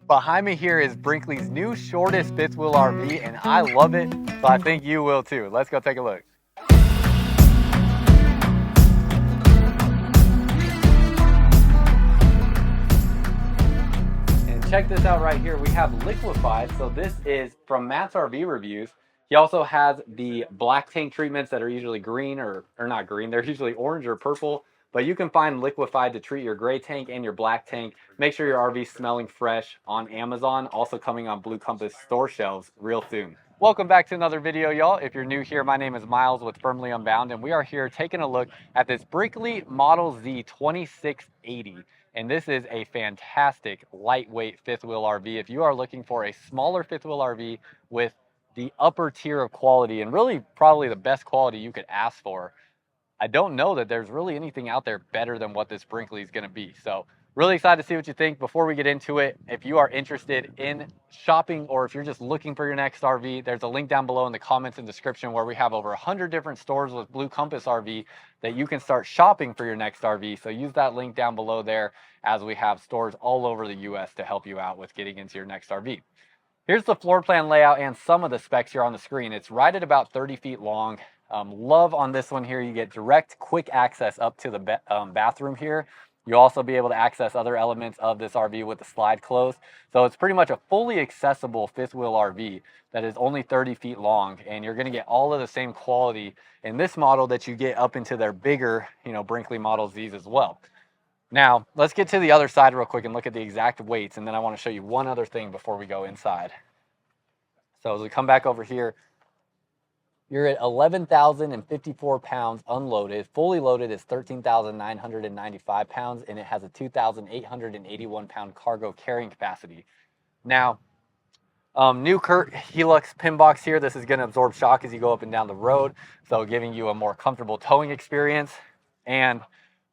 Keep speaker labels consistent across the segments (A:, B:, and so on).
A: Behind me here is Brinkley's new shortest fifth wheel RV, and I love it, so I think you will too. Let's go take a look. And check this out right here. We have liquefied, so this is from Matt's RV reviews. He also has the black tank treatments that are usually green or not green, they're usually orange or purple. But you can find liquefied to treat your gray tank and your black tank. Make sure your RV's smelling fresh on Amazon. Also coming on Blue Compass store shelves real soon. Welcome back to another video, y'all. If you're new here, my name is Miles with Firmly Unbound, and we are here taking a look at this Brinkley Model Z 2680. And this is a fantastic lightweight fifth wheel RV. If you are looking for a smaller fifth wheel RV with the upper tier of quality, and really probably the best quality you could ask for, I don't know that there's really anything out there better than what this Brinkley is going to be. So really excited to see what you think. Before we get into it, if you are interested in shopping or if you're just looking for your next RV, there's a link down below in the comments and description where we have over 100 different stores with Blue Compass RV that you can start shopping for your next RV. So use that link down below there, as we have stores all over the US to help you out with getting into your next RV. Here's the floor plan layout and some of the specs here on the screen. It's right at about 30 feet long. Love on this one here, you get direct quick access up to the bathroom here. You'll also be able to access other elements of this RV with the slide closed. So it's pretty much a fully accessible fifth wheel RV that is only 30 feet long, and you're going to get all of the same quality in this model that you get up into their bigger, Brinkley Model Zs as well. Now, let's get to the other side real quick and look at the exact weights, and then I want to show you one other thing before we go inside. So as we come back over here, you're at 11,054 pounds unloaded. Fully loaded is 13,995 pounds, and it has a 2,881 pound cargo carrying capacity. Now, new Kurt Helix pin box here. This is going to absorb shock as you go up and down the road, so giving you a more comfortable towing experience. And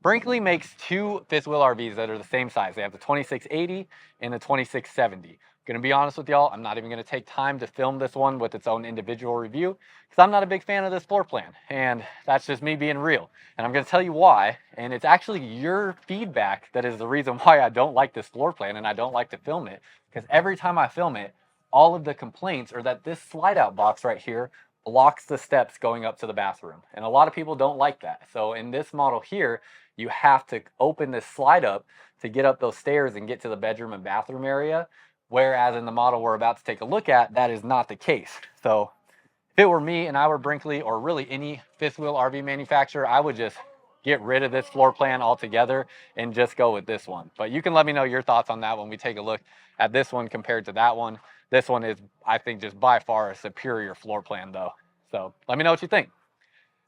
A: Brinkley makes two fifth wheel RVs that are the same size. They have the 2680 and the 2670. Gonna be honest with y'all, I'm not even gonna take time to film this one with its own individual review because I'm not a big fan of this floor plan, and that's just me being real. And I'm gonna tell you why, and it's actually your feedback that is the reason why I don't like this floor plan and I don't like to film it, because every time I film it, all of the complaints are that this slide out box right here blocks the steps going up to the bathroom. And a lot of people don't like that. So in this model here, you have to open this slide up to get up those stairs and get to the bedroom and bathroom area. Whereas in the model we're about to take a look at, that is not the case. So if it were me and I were Brinkley, or really any fifth wheel RV manufacturer, I would just get rid of this floor plan altogether and just go with this one. But you can let me know your thoughts on that when we take a look at this one compared to that one. This one is, I think, just by far a superior floor plan though. So let me know what you think.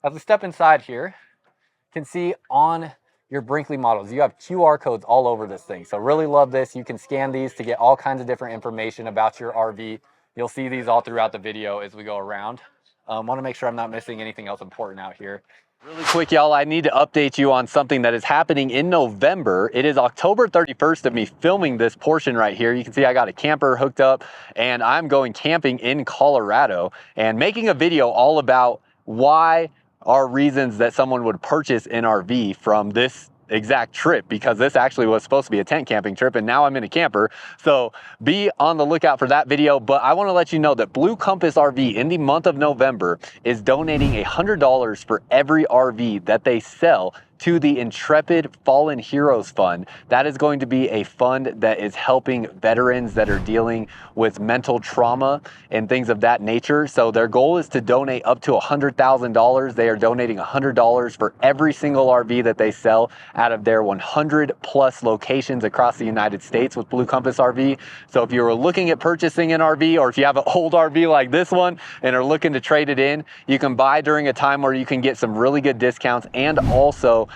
A: As we step inside here, you can see on your Brinkley models, you have QR codes all over this thing. So really love this. You can scan these to get all kinds of different information about your RV. You'll see these all throughout the video as we go around. Want to make sure I'm not missing anything else important out here. Really quick, y'all, I need to update you on something that is happening in November. It is October 31st of me filming this portion right here. You can see I got a camper hooked up and I'm going camping in Colorado and making a video all about why are reasons that someone would purchase an RV from this exact trip, because this actually was supposed to be a tent camping trip and now I'm in a camper. So be on the lookout for that video. But I want to let you know that Blue Compass RV in the month of November is donating $100 for every RV that they sell to the Intrepid Fallen Heroes Fund. That is going to be a fund that is helping veterans that are dealing with mental trauma and things of that nature. So their goal is to donate up to $100,000. They are donating $100 for every single RV that they sell out of their 100 plus locations across the United States with Blue Compass RV. So if you're looking at purchasing an RV, or if you have an old RV like this one and are looking to trade it in, you can buy during a time where you can get some really good discounts, and also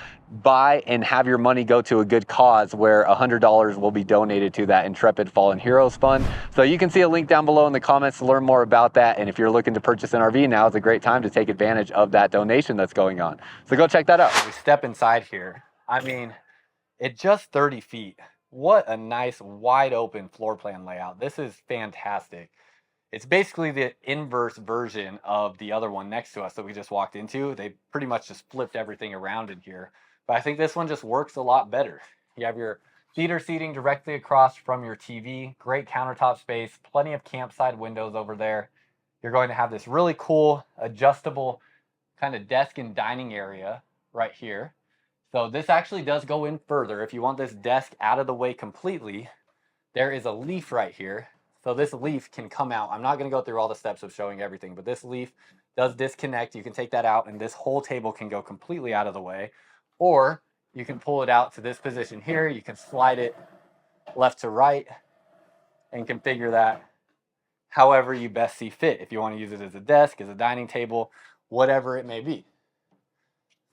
A: buy and have your money go to a good cause where $100 will be donated to that Intrepid Fallen Heroes Fund. So you can see a link down below in the comments to learn more about that. And if you're looking to purchase an RV, now is a great time to take advantage of that donation that's going on. So go check that out. We step inside here. I mean, it's just 30 feet. What a nice wide open floor plan layout. This is fantastic. It's basically the inverse version of the other one next to us that we just walked into. They pretty much just flipped everything around in here. But I think this one just works a lot better. You have your Theater seating directly across from your TV. Great countertop space. Plenty of campside windows over there. You're going to have this really cool adjustable kind of desk and dining area right here. So this actually does go in further. If you want this desk out of the way completely, there is a leaf right here. So this leaf can come out. I'm not going to go through all the steps of showing everything, but this leaf does disconnect. You can take that out and this whole table can go completely out of the way. Or you can pull it out to this position here. You can slide it left to right and configure that however you best see fit. If you want to use it as a desk, as a dining table, whatever it may be.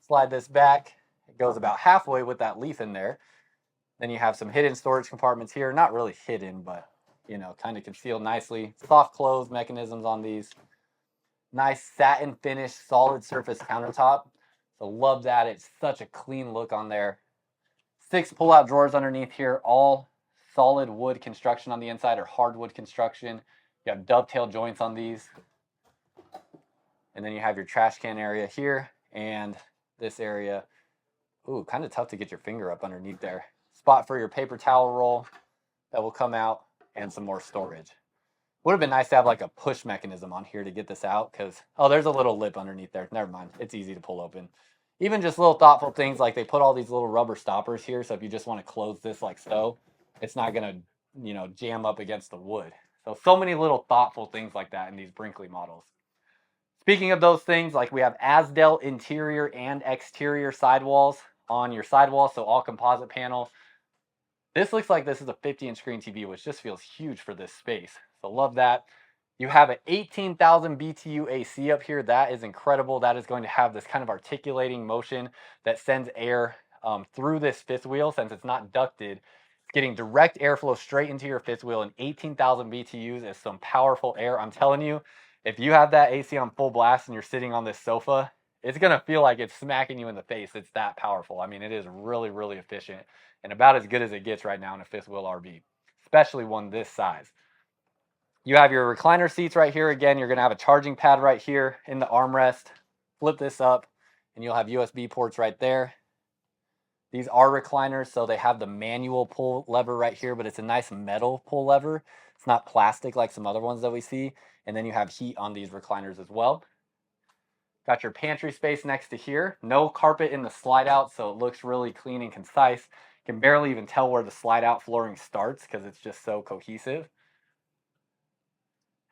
A: Slide this back. It goes about halfway with that leaf in there. Then you have some hidden storage compartments here. Not really hidden, but you know, kind of concealed nicely. Soft close mechanisms on these. Nice satin finish, solid surface countertop. So love that. It's such a clean look on there. 6 pull-out drawers underneath here, all solid wood construction on the inside or hardwood construction. You have dovetail joints on these. And then you have your trash can area here and this area. Ooh, kind of tough to get your finger up underneath there. Spot for your paper towel roll that will come out and some more storage. Would have been nice to have like a push mechanism on here to get this out because, oh, there's a little lip underneath there. Never mind. It's easy to pull open. Even just little thoughtful things like they put all these little rubber stoppers here. So if you just want to close this like so, it's not going to, you know, jam up against the wood. So many little thoughtful things like that in these Brinkley models. Speaking of those things, like we have Asdel interior and exterior sidewalls on your sidewall. So all composite panel. This looks like this is a 50-inch screen TV, which just feels huge for this space. So love that. You have an 18,000 BTU AC up here. That is incredible. That is going to have this kind of articulating motion that sends air through this fifth wheel. Since it's not ducted, it's getting direct airflow straight into your fifth wheel, and 18,000 BTUs is some powerful air. I'm telling you, if you have that AC on full blast and you're sitting on this sofa, it's going to feel like it's smacking you in the face. It's that powerful. I mean, it is really, really efficient and about as good as it gets right now in a fifth wheel RV, especially one this size. You have your recliner seats right here. Again, you're going to have a charging pad right here in the armrest. Flip this up and you'll have USB ports right there. These are recliners, so they have the manual pull lever right here, but it's a nice metal pull lever. It's not plastic like some other ones that we see. And then you have heat on these recliners as well. Got your pantry space next to here. No carpet in the slide out, so it looks really clean and concise. You can barely even tell where the slide out flooring starts because it's just so cohesive.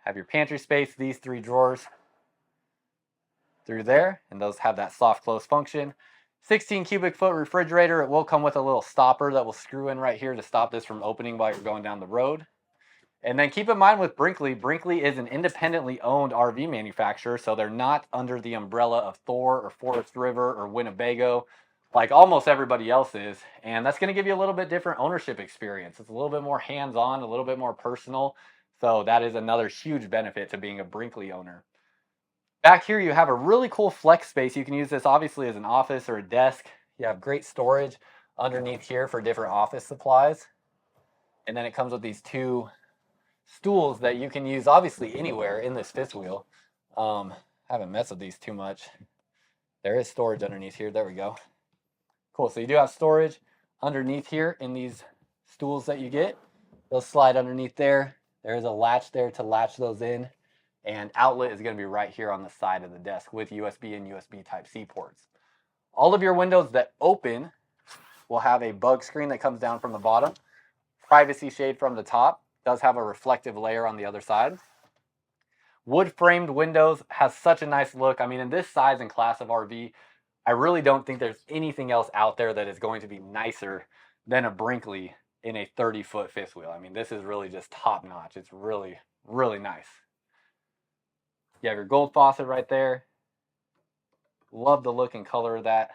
A: Have your pantry space, these 3 drawers through there, and those have that soft close function. 16 cubic foot refrigerator. It will come with a little stopper that will screw in right here to stop this from opening while you're going down the road. And then keep in mind with Brinkley, Brinkley is an independently owned RV manufacturer, so they're not under the umbrella of Thor or Forest River or Winnebago like almost everybody else is. And that's going to give you a little bit different ownership experience. It's a little bit more hands-on, a little bit more personal. So that is another huge benefit to being a Brinkley owner. Back here, you have a really cool flex space. You can use this obviously as an office or a desk. You have great storage underneath here for different office supplies. And then it comes with these 2 stools that you can use obviously anywhere in this fifth wheel. I haven't messed with these too much. There is storage underneath here. There we go. Cool. So you do have storage underneath here in these stools that you get. They'll slide underneath there. There is a latch there to latch those in. And outlet is going to be right here on the side of the desk with USB and USB Type-C ports. All of your windows that open will have a bug screen that comes down from the bottom. Privacy shade from the top. Does have a reflective layer on the other side. Wood framed windows has such a nice look. I mean, in this size and class of RV, I really don't think there's anything else out there that is going to be nicer than a Brinkley in a 30-foot fifth wheel. I mean, this is really just top notch. It's really, really nice. You have your gold faucet right there. Love the look and color of that.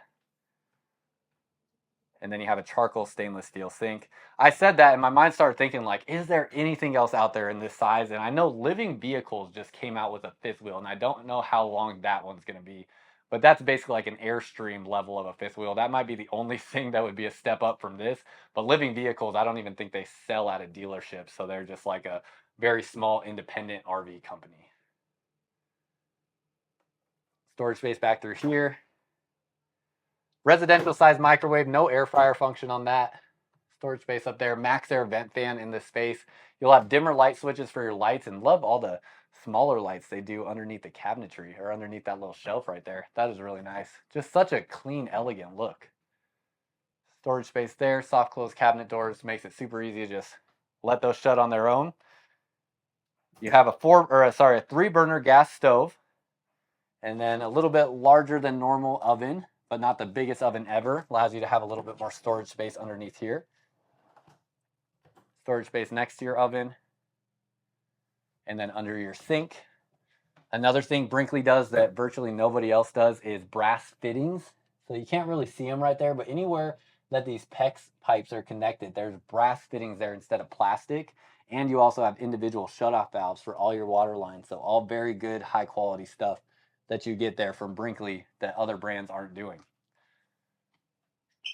A: And then you have a charcoal stainless steel sink. I said that and my mind started thinking like, is there anything else out there in this size? And I know Living Vehicles just came out with a fifth wheel, and I don't know how long that one's going to be. But that's basically like an Airstream level of a fifth wheel. That might be the only thing that would be a step up from this. But Living Vehicles, I don't even think they sell at a dealership. So they're just like a very small independent RV company. Storage space back through here. Residential size microwave, no air fryer function on that. Storage space up there. Max Air vent fan in this space. You'll have dimmer light switches for your lights, and love all the smaller lights they do underneath the cabinetry or underneath that little shelf right there. That is really nice. Just such a clean, elegant look. Storage space there. Soft close cabinet doors makes it super easy to just let those shut on their own. You have a 3-burner gas stove, and then a little bit larger than normal oven, but not the biggest oven ever. Allows you to have a little bit more storage space underneath here. Storage space next to your oven, and then under your sink. Another thing Brinkley does that virtually nobody else does is brass fittings. So you can't really see them right there, but anywhere that these PEX pipes are connected, there's brass fittings there instead of plastic. And you also have individual shutoff valves for all your water lines. So all very good, high quality stuff that you get there from Brinkley that other brands aren't doing.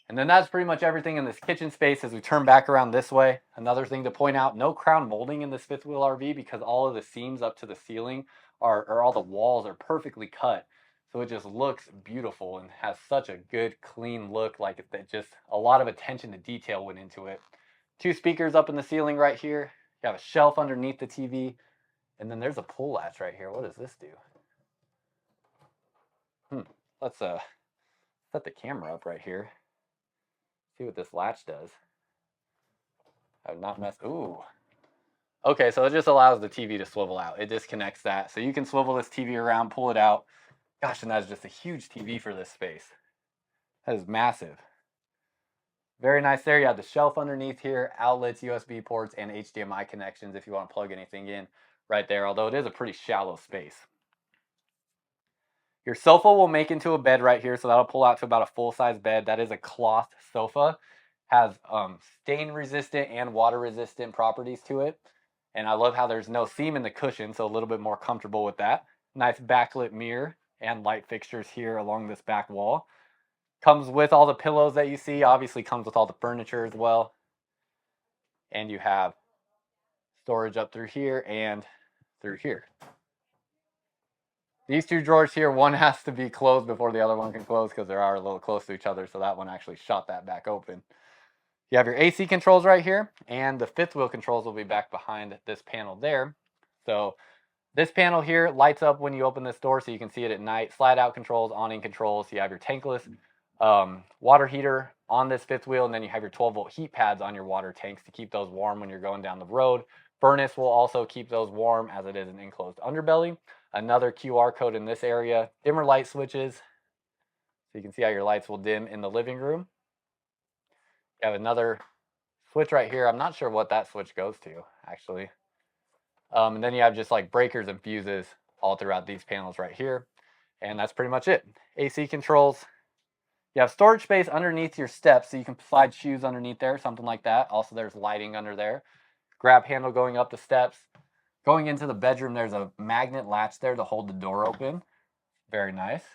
A: And then that's pretty much everything in this kitchen space. As we turn back around this way, another thing to point out, no crown molding in this fifth wheel RV because all of the seams up to the ceiling or all the walls are perfectly cut. So it just looks beautiful and has such a good, clean look, like that just a lot of attention to detail went into it. 2 speakers up in the ceiling right here. You have a shelf underneath the TV. And then there's a pull latch right here. What does this do? Let's set the camera up right here. See what this latch does. I would not mess. Ooh. Okay, so it just allows the TV to swivel out. It disconnects that. So you can swivel this TV around, pull it out. Gosh, and that is just a huge TV for this space. That is massive. Very nice there. You have the shelf underneath here, outlets, USB ports, and HDMI connections if you want to plug anything in right there, although it is a pretty shallow space. Your sofa will make into a bed right here, so that'll pull out to about a full-size bed. That is a cloth sofa. Has stain-resistant and water-resistant properties to it. And I love how there's no seam in the cushion, so a little bit more comfortable with that. Nice backlit mirror and light fixtures here along this back wall. Comes with all the pillows that you see. Obviously comes with all the furniture as well. And you have storage up through here and through here. These 2 drawers here, one has to be closed before the other one can close because they are a little close to each other, so that one actually shot that back open. You have your AC controls right here, and the fifth wheel controls will be back behind this panel there. So this panel here lights up when you open this door so you can see it at night. Slide out controls, awning controls. You have your tankless water heater on this fifth wheel, and then you have your 12-volt heat pads on your water tanks to keep those warm when you're going down the road. Furnace will also keep those warm as it is an enclosed underbelly. Another QR code in this area. Dimmer light switches, so you can see how your lights will dim in the living room. You have another switch right here. I'm not sure what that switch goes to, actually. And then you have just like breakers and fuses all throughout these panels right here. And that's pretty much it. AC controls. You have storage space underneath your steps, so you can slide shoes underneath there, something like that. Also, there's lighting under there. Grab handle going up the steps. Going into the bedroom, there's a magnet latch there to hold the door open. Very nice.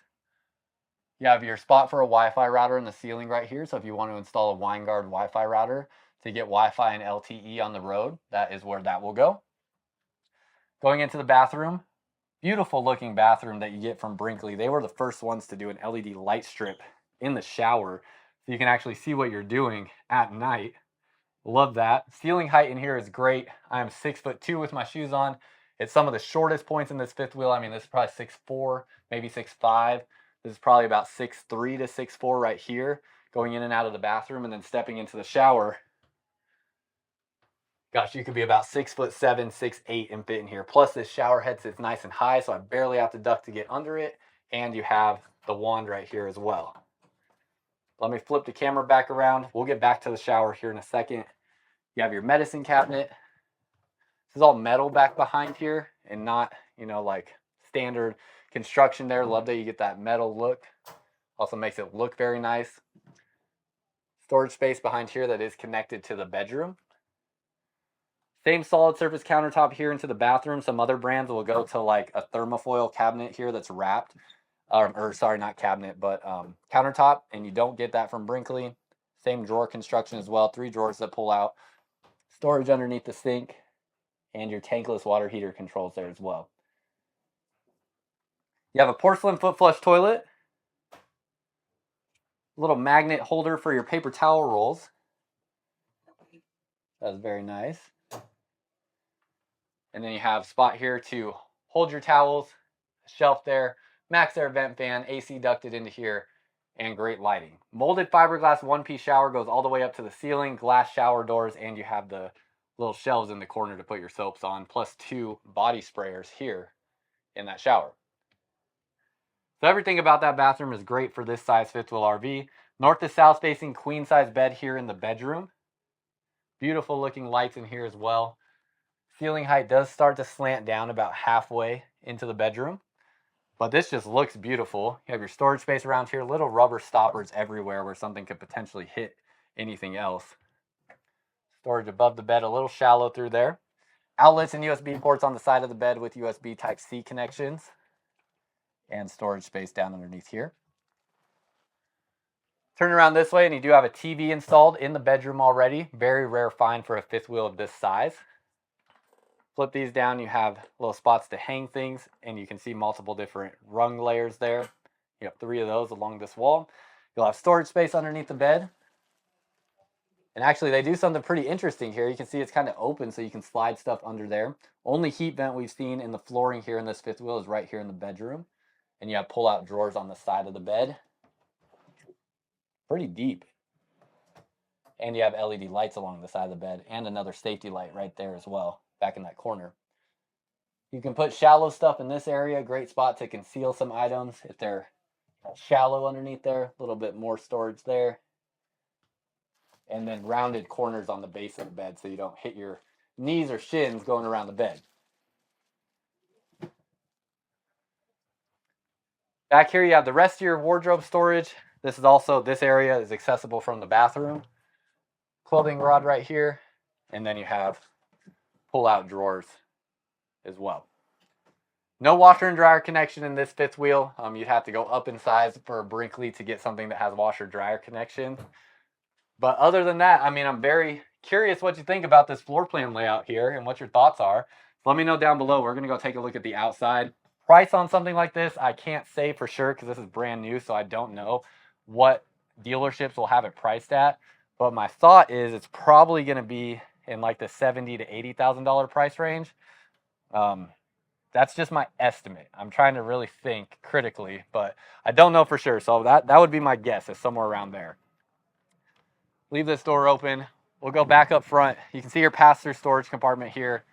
A: You have your spot for a Wi-Fi router in the ceiling right here. So if you want to install a WineGuard Wi-Fi router to get Wi-Fi and LTE on the road, that is where that will go. Going into the bathroom, beautiful looking bathroom that you get from Brinkley. They were the first ones to do an LED light strip in the shower, so you can actually see what you're doing at night. Love that. Ceiling height in here is great. I am 6'2" with my shoes on. It's some of the shortest points in this fifth wheel. I mean, this is probably 6'4", maybe 6'5". This is probably about 6'3" to 6'4" right here, going in and out of the bathroom and then stepping into the shower. Gosh, you could be about 6'7", 6'8" and fit in here. Plus this shower head sits nice and high, so I barely have to duck to get under it. And you have the wand right here as well. Let me flip the camera back around. We'll get back to the shower here in a second. You have your medicine cabinet. This is all metal back behind here and not, like standard construction there. Love that you get that metal look. Also makes it look very nice. Storage space behind here that is connected to the bedroom. Same solid surface countertop here into the bathroom. Some other brands will go to like a thermofoil cabinet here that's wrapped. Or sorry, not cabinet, but countertop. And you don't get that from Brinkley. Same drawer construction as well. 3 drawers that pull out. Storage underneath the sink. And your tankless water heater controls there as well. You have a porcelain foot flush toilet. A little magnet holder for your paper towel rolls. That's very nice. And then you have a spot here to hold your towels, shelf there, max air vent fan, AC ducted into here, and great lighting. Molded fiberglass one-piece shower goes all the way up to the ceiling, glass shower doors, and you have the little shelves in the corner to put your soaps on, plus 2 body sprayers here in that shower. So everything about that bathroom is great for this size fifth wheel RV. North to south facing queen size bed here in the bedroom. Beautiful looking lights in here as well. Ceiling height does start to slant down about halfway into the bedroom, but this just looks beautiful. You have your storage space around here, little rubber stoppers everywhere where something could potentially hit anything else. Storage above the bed, a little shallow through there. Outlets and USB ports on the side of the bed with USB Type-C connections, and storage space down underneath here. Turn around this way and you do have a TV installed in the bedroom already. Very rare find for a fifth wheel of this size. Flip these down, you have little spots to hang things, and you can see multiple different rung layers there. You have 3 of those along this wall. You'll have storage space underneath the bed. And actually, they do something pretty interesting here. You can see it's kind of open, so you can slide stuff under there. Only heat vent we've seen in the flooring here in this fifth wheel is right here in the bedroom. And you have pull-out drawers on the side of the bed. Pretty deep. And you have LED lights along the side of the bed, and another safety light right there as well, back in that corner. You can put shallow stuff in this area. Great spot to conceal some items if they're shallow underneath there. A little bit more storage there. And then rounded corners on the base of the bed so you don't hit your knees or shins going around the bed. Back here you have the rest of your wardrobe storage. This area is accessible from the bathroom. Clothing rod right here. And then you have pull-out drawers as well. No washer and dryer connection in this fifth wheel. You'd have to go up in size for a Brinkley to get something that has washer dryer connection. But other than that, I mean, I'm very curious what you think about this floor plan layout here and what your thoughts are. So let me know down below. We're going to go take a look at the outside. Price on something like this, I can't say for sure because this is brand new, so I don't know what dealerships will have it priced at. But my thought is it's probably going to be in like the $70,000 to $80,000 price range. That's just my estimate. I'm trying to really think critically, but I don't know for sure. So that would be my guess, is somewhere around there. Leave this door open. We'll go back up front. You can see your pass-through storage compartment here.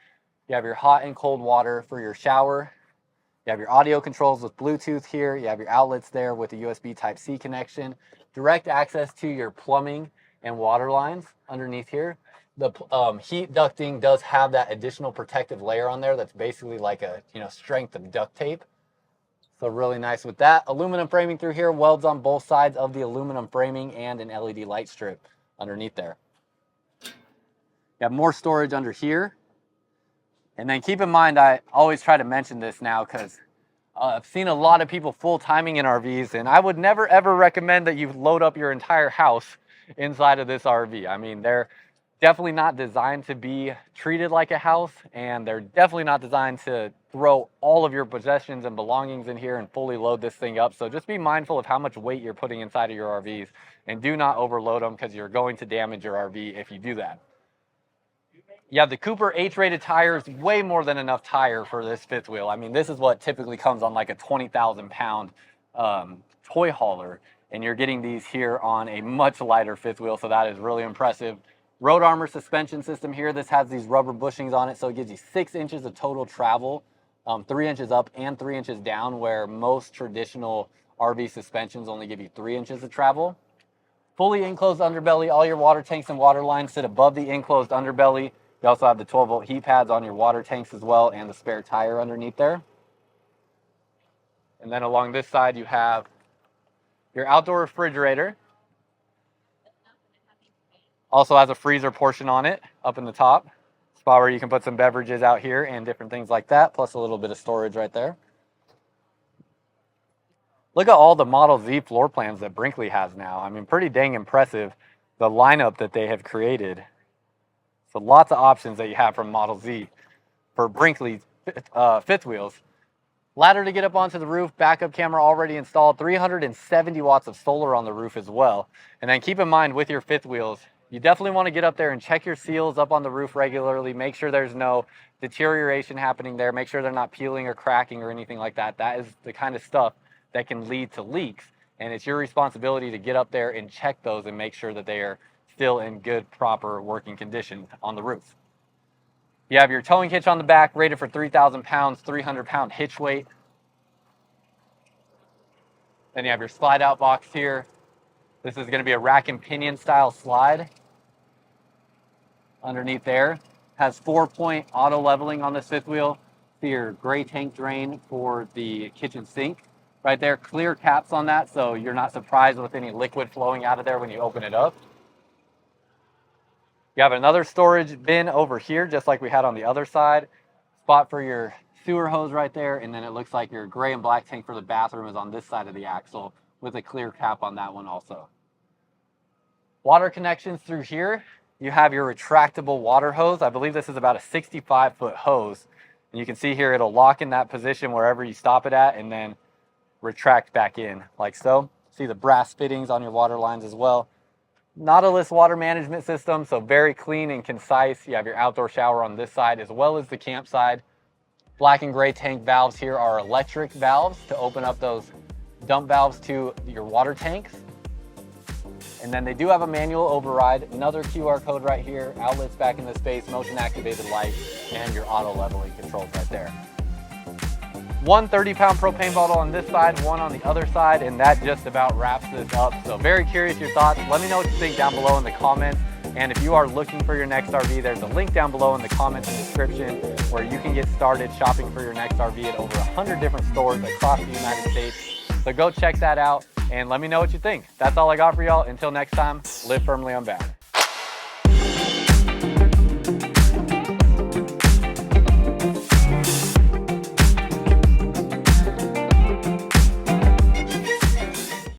A: You have your hot and cold water for your shower. You have your audio controls with Bluetooth here. You have your outlets there with a USB Type-C connection. Direct access to your plumbing and water lines underneath here. The heat ducting does have that additional protective layer on there that's basically like a strength of duct tape. So really nice with that. Aluminum framing through here, welds on both sides of the aluminum framing, and an LED light strip underneath there. You have more storage under here. And then keep in mind, I always try to mention this now because I've seen a lot of people full timing in RVs, and I would never ever recommend that you load up your entire house inside of this RV. I mean, they're definitely not designed to be treated like a house, and they're definitely not designed to throw all of your possessions and belongings in here and fully load this thing up. So just be mindful of how much weight you're putting inside of your RVs, and do not overload them because you're going to damage your RV if you do that. You have the Cooper H-rated tires, way more than enough tire for this fifth wheel. I mean, this is what typically comes on like a 20,000 pound toy hauler, and you're getting these here on a much lighter fifth wheel, so that is really impressive. Road Armor suspension system here. This has these rubber bushings on it, so it gives you 6 inches of total travel, 3 inches up and 3 inches down, where most traditional RV suspensions only give you 3 inches of travel. Fully enclosed underbelly. All your water tanks and water lines sit above the enclosed underbelly. You also have the 12-volt heat pads on your water tanks as well, and the spare tire underneath there. And then along this side, you have your outdoor refrigerator. Also has a freezer portion on it up in the top. Spot where you can put some beverages out here and different things like that, plus a little bit of storage right there. Look at all the Model Z floor plans that Brinkley has now. I mean, pretty dang impressive, the lineup that they have created. So lots of options that you have from Model Z for Brinkley fifth wheels. Ladder to get up onto the roof, backup camera already installed, 370 watts of solar on the roof as well. And then keep in mind with your fifth wheels, You definitely want to get up there and check your seals up on the roof regularly. Make sure there's no deterioration happening there. Make sure they're not peeling or cracking or anything like that. That is the kind of stuff that can lead to leaks. And it's your responsibility to get up there and check those and make sure that they are still in good, proper working condition on the roof. You have your towing hitch on the back, rated for 3,000 pounds, 300-pound hitch weight. Then you have your slide out box here. This is going to be a rack and pinion style slide. Underneath there has 4-point auto leveling on this fifth wheel. See your gray tank drain for the kitchen sink. Right there, clear caps on that, so you're not surprised with any liquid flowing out of there when you open it up. You have another storage bin over here, just like we had on the other side. Spot for your sewer hose right there, and then it looks like your gray and black tank for the bathroom is on this side of the axle with a clear cap on that one also. Water connections through here. You have your retractable water hose. I believe this is about a 65-foot hose. And you can see here it'll lock in that position wherever you stop it at and then retract back in like so. See the brass fittings on your water lines as well. Nautilus water management system, so very clean and concise. You have your outdoor shower on this side as well as the camp side. Black and gray tank valves here are electric valves to open up those dump valves to your water tanks. And then they do have a manual override, another QR code right here, outlets back in the space, motion activated lights, and your auto leveling controls right there. One 30-pound propane bottle on this side, one on the other side, and that just about wraps this up. So very curious your thoughts. Let me know what you think down below in the comments. And if you are looking for your next RV, there's a link down below in the comments and description where you can get started shopping for your next RV at over 100 different stores across the United States. So go check that out and let me know what you think. That's all I got for y'all. Until next time, live firmly on bound.